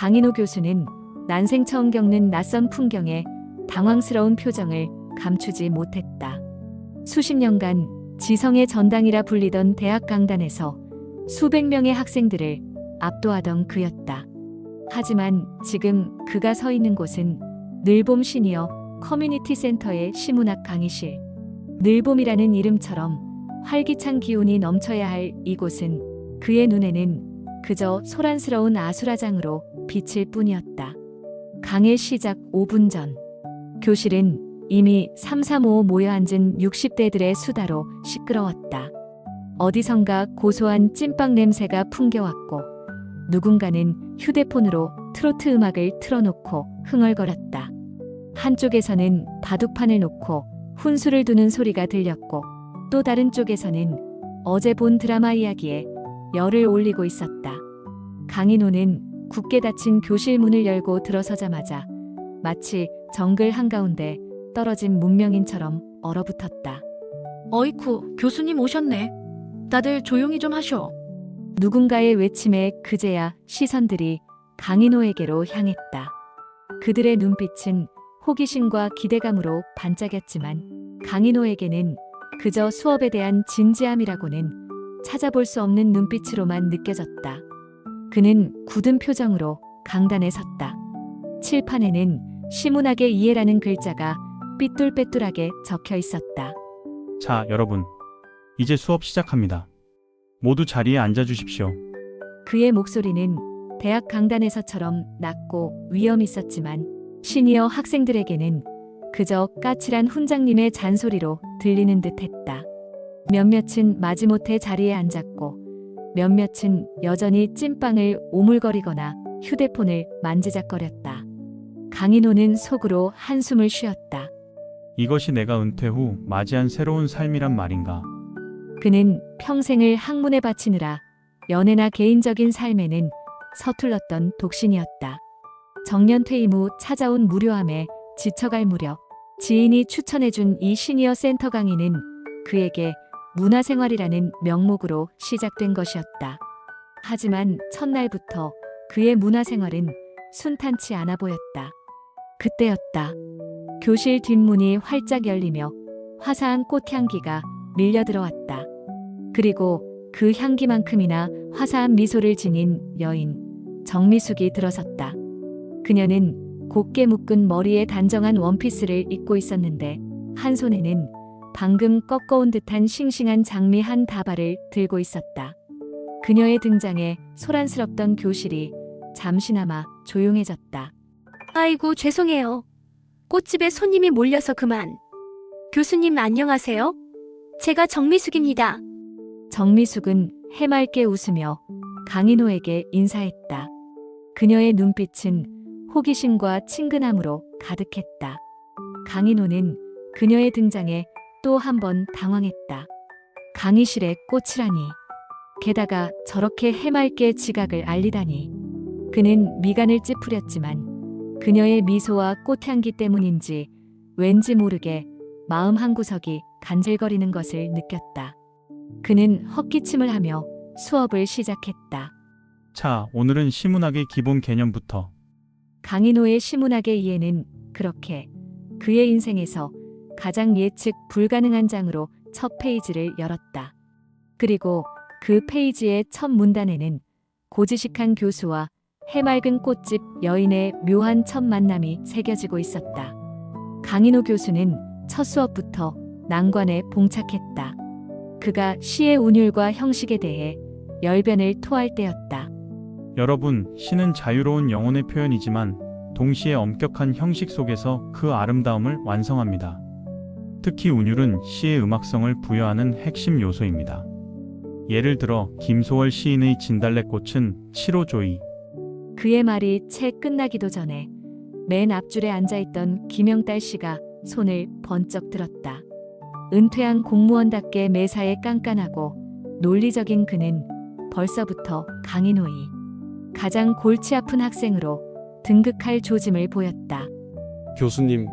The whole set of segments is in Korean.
강인호 교수는 난생 처음 겪는 낯선 풍경에 당황스러운 표정을 감추지 못했다. 수십 년간 지성의 전당이라 불리던 대학 강단에서 수백 명의 학생들을 압도하던 그였다. 하지만 지금 그가 서 있는 곳은 늘봄 시니어 커뮤니티 센터의 시문학 강의실. 늘봄이라는 이름처럼 활기찬 기운이 넘쳐야 할 이곳은 그의 눈에는 그저 소란스러운 아수라장으로 비칠 뿐이었다. 강의 시작 5분 전. 교실은 이미 335 모여앉은 60대들의 수다로 시끄러웠다. 어디선가 고소한 찐빵 냄새가 풍겨왔고 누군가는 휴대폰으로 트로트 음악을 틀어놓고 흥얼거렸다. 한쪽에서는 바둑판을 놓고 훈수를 두는 소리가 들렸고 또 다른 쪽에서는 어제 본 드라마 이야기에 열을 올리고 있었다. 강인호는 굳게 닫힌 교실 문을 열고 들어서자마자 마치 정글 한가운데 떨어진 문명인처럼 얼어붙었다. 어이쿠, 교수님 오셨네. 다들 조용히 좀 하셔. 누군가의 외침에 그제야 시선들이 강인호에게로 향했다. 그들의 눈빛은 호기심과 기대감으로 반짝였지만 강인호에게는 그저 수업에 대한 진지함이라고는 찾아볼 수 없는 눈빛으로만 느껴졌다. 그는 굳은 표정으로 강단에 섰다. 칠판에는 시문학의 이해라는 글자가 삐뚤빼뚤하게 적혀 있었다. 자, 여러분. 이제 수업 시작합니다. 모두 자리에 앉아주십시오. 그의 목소리는 대학 강단에서처럼 낮고 위험 있었지만 시니어 학생들에게는 그저 까칠한 훈장님의 잔소리로 들리는 듯했다. 몇몇은 마지못해 자리에 앉았고 몇몇은 여전히 찐빵을 오물거리거나 휴대폰을 만지작거렸다. 강인호는 속으로 한숨을 쉬었다. 이것이 내가 은퇴 후 맞이한 새로운 삶이란 말인가? 그는 평생을 학문에 바치느라 연애나 개인적인 삶에는 서툴렀던 독신이었다. 정년 퇴임 후 찾아온 무료함에 지쳐갈 무렵 지인이 추천해준 이 시니어 센터 강의는 그에게 문화생활이라는 명목으로 시작된 것이었다. 하지만 첫날부터 그의 문화생활은 순탄치 않아 보였다. 그때였다. 교실 뒷문이 활짝 열리며 화사한 꽃향기가 밀려 들어왔다. 그리고 그 향기만큼이나 화사한 미소를 지닌 여인 정미숙이 들어섰다. 그녀는 곱게 묶은 머리에 단정한 원피스를 입고 있었는데 한 손에는 방금 꺾어온 듯한 싱싱한 장미 한 다발을 들고 있었다. 그녀의 등장에 소란스럽던 교실이 잠시나마 조용해졌다. 아이고, 죄송해요. 꽃집에 손님이 몰려서 그만. 교수님 안녕하세요? 제가 정미숙입니다. 정미숙은 해맑게 웃으며 강인호에게 인사했다. 그녀의 눈빛은 호기심과 친근함으로 가득했다. 강인호는 그녀의 등장에 또 한 번 당황했다. 강의실에 꽃이라니. 게다가 저렇게 해맑게 지각을 알리다니. 그는 미간을 찌푸렸지만 그녀의 미소와 꽃향기 때문인지 왠지 모르게 마음 한구석이 간질거리는 것을 느꼈다. 그는 헛기침을 하며 수업을 시작했다. 자, 오늘은 시문학의 기본 개념부터. 강인호의 시문학의 이해는 그렇게 그의 인생에서 가장 예측 불가능한 장으로 첫 페이지를 열었다. 그리고 그 페이지의 첫 문단에는 고지식한 교수와 해맑은 꽃집 여인의 묘한 첫 만남이 새겨지고 있었다. 강인호 교수는 첫 수업부터 난관에 봉착했다. 그가 시의 운율과 형식에 대해 열변을 토할 때였다. 여러분, 시는 자유로운 영혼의 표현이지만 동시에 엄격한 형식 속에서 그 아름다움을 완성합니다. 특히 운율은 시의 음악성을 부여하는 핵심 요소입니다. 예를 들어 김소월 시인의 진달래꽃은 7호조이. 그의 말이 채 끝나기도 전에 맨 앞줄에 앉아있던 김영달 씨가 손을 번쩍 들었다. 은퇴한 공무원답게 매사에 깐깐하고 논리적인 그는 벌써부터 강인호의 가장 골치 아픈 학생으로 등극할 조짐을 보였다. 교수님,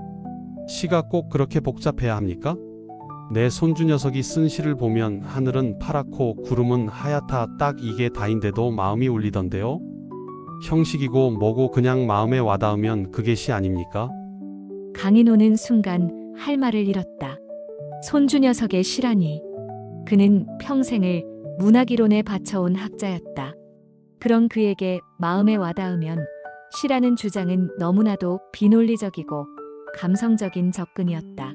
시가 꼭 그렇게 복잡해야 합니까? 내 손주 녀석이 쓴 시를 보면 하늘은 파랗고 구름은 하얗다, 딱 이게 다인데도 마음이 울리던데요? 형식이고 뭐고 그냥 마음에 와닿으면 그게 시 아닙니까? 강인호는 순간 할 말을 잃었다. 손주 녀석의 시라니. 그는 평생을 문학이론에 바쳐온 학자였다. 그런 그에게 마음에 와닿으면 시라는 주장은 너무나도 비논리적이고 감성적인 접근이었다.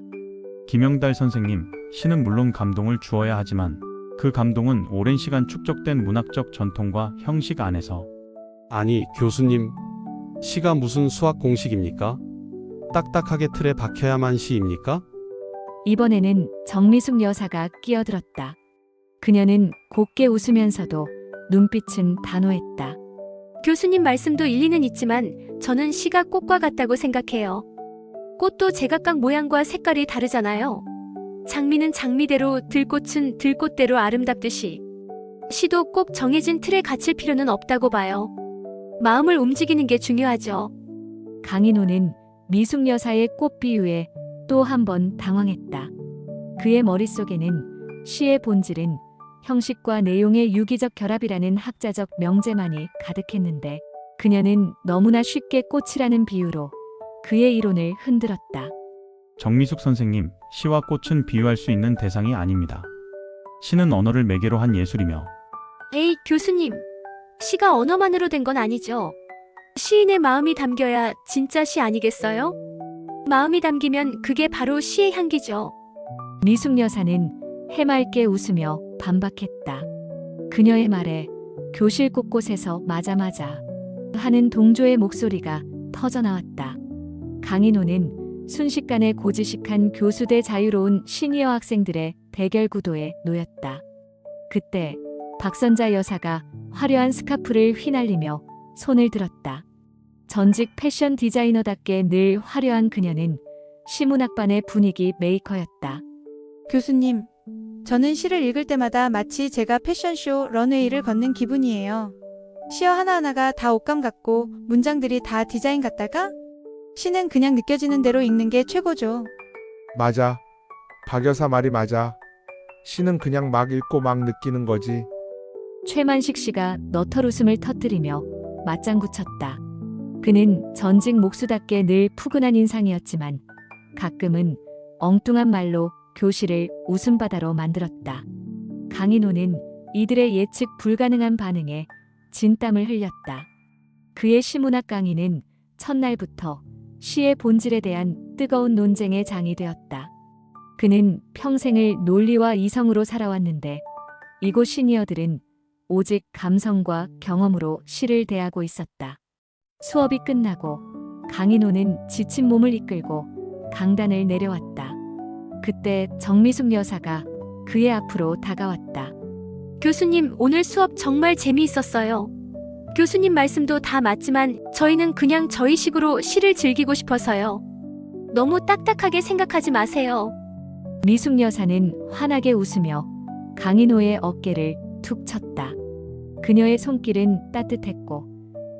김영달 선생님, 시는 물론 감동을 주어야 하지만 그 감동은 오랜 시간 축적된 문학적 전통과 형식 안에서. 아니, 교수님, 시가 무슨 수학 공식입니까? 딱딱하게 틀에 박혀야만 시입니까? 이번에는 정미숙 여사가 끼어들었다. 그녀는 곱게 웃으면서도 눈빛은 단호했다. 교수님 말씀도 일리는 있지만 저는 시가 꽃과 같다고 생각해요. 꽃도 제각각 모양과 색깔이 다르잖아요. 장미는 장미대로, 들꽃은 들꽃대로 아름답듯이 시도 꼭 정해진 틀에 갇힐 필요는 없다고 봐요. 마음을 움직이는 게 중요하죠. 강인호는 미숙 여사의 꽃 비유에 또 한 번 당황했다. 그의 머릿속에는 시의 본질은 형식과 내용의 유기적 결합이라는 학자적 명제만이 가득했는데 그녀는 너무나 쉽게 꽃이라는 비유로 그의 이론을 흔들었다. 정미숙 선생님, 시와 꽃은 비유할 수 있는 대상이 아닙니다. 시는 언어를 매개로 한 예술이며 에이, 교수님. 시가 언어만으로 된 건 아니죠. 시인의 마음이 담겨야 진짜 시 아니겠어요? 마음이 담기면 그게 바로 시의 향기죠. 미숙 여사는 해맑게 웃으며 반박했다. 그녀의 말에 교실 곳곳에서 맞아 하는 동조의 목소리가 터져나왔다. 강인호는 순식간에 고지식한 교수 대 자유로운 시니어 학생들의 대결 구도에 놓였다. 그때 박선자 여사가 화려한 스카프를 휘날리며 손을 들었다. 전직 패션 디자이너답게 늘 화려한 그녀는 시문학반의 분위기 메이커였다. 교수님, 저는 시를 읽을 때마다 마치 제가 패션쇼 런웨이를 걷는 기분이에요. 시어 하나하나가 다 옷감 같고 문장들이 다 디자인 같다가 시는 그냥 느껴지는 대로 읽는 게 최고죠. 맞아. 박 여사 말이 맞아. 시는 그냥 막 읽고 막 느끼는 거지. 최만식 씨가 너털 웃음을 터뜨리며 맞장구 쳤다. 그는 전직 목수답게 늘 푸근한 인상이었지만 가끔은 엉뚱한 말로 교실을 웃음바다로 만들었다. 강인호는 이들의 예측 불가능한 반응에 진땀을 흘렸다. 그의 시문학 강의는 첫날부터 시의 본질에 대한 뜨거운 논쟁의 장이 되었다. 그는 평생을 논리와 이성으로 살아왔는데 이곳 시니어들은 오직 감성과 경험으로 시를 대하고 있었다. 수업이 끝나고 강인호는 지친 몸을 이끌고 강단을 내려왔다. 그때 정미숙 여사가 그의 앞으로 다가왔다. 교수님, 오늘 수업 정말 재미있었어요. 교수님 말씀도 다 맞지만 저희는 그냥 저희식으로 시를 즐기고 싶어서요. 너무 딱딱하게 생각하지 마세요. 미숙 여사는 환하게 웃으며 강인호의 어깨를 툭 쳤다. 그녀의 손길은 따뜻했고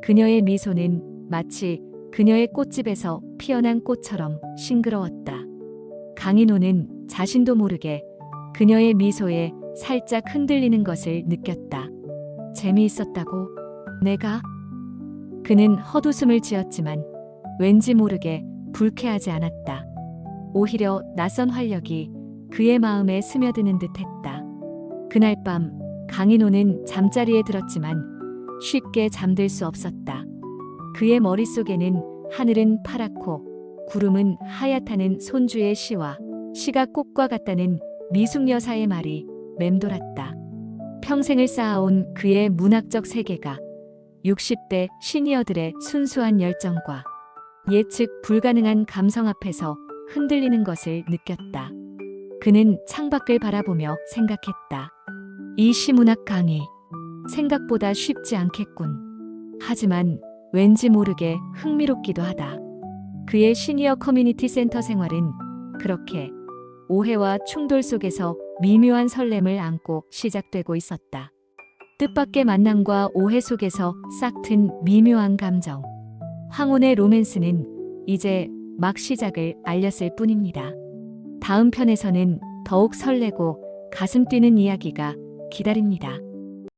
그녀의 미소는 마치 그녀의 꽃집에서 피어난 꽃처럼 싱그러웠다. 강인호는 자신도 모르게 그녀의 미소에 살짝 흔들리는 것을 느꼈다. 재미있었다고? 내가? 그는 헛웃음을 지었지만 왠지 모르게 불쾌하지 않았다. 오히려 낯선 활력이 그의 마음에 스며드는 듯했다. 그날 밤 강인호는 잠자리에 들었지만 쉽게 잠들 수 없었다. 그의 머릿속에는 하늘은 파랗고 구름은 하얗다는 손주의 시와 시가 꽃과 같다는 미숙 여사의 말이 맴돌았다. 평생을 쌓아온 그의 문학적 세계가 60대 시니어들의 순수한 열정과 예측 불가능한 감성 앞에서 흔들리는 것을 느꼈다. 그는 창밖을 바라보며 생각했다. 이 시문학 강의, 생각보다 쉽지 않겠군. 하지만 왠지 모르게 흥미롭기도 하다. 그의 시니어 커뮤니티 센터 생활은 그렇게 오해와 충돌 속에서 미묘한 설렘을 안고 시작되고 있었다. 뜻밖의 만남과 오해 속에서 싹튼 미묘한 감정. 황혼의 로맨스는 이제 막 시작을 알렸을 뿐입니다. 다음 편에서는 더욱 설레고 가슴 뛰는 이야기가 기다립니다.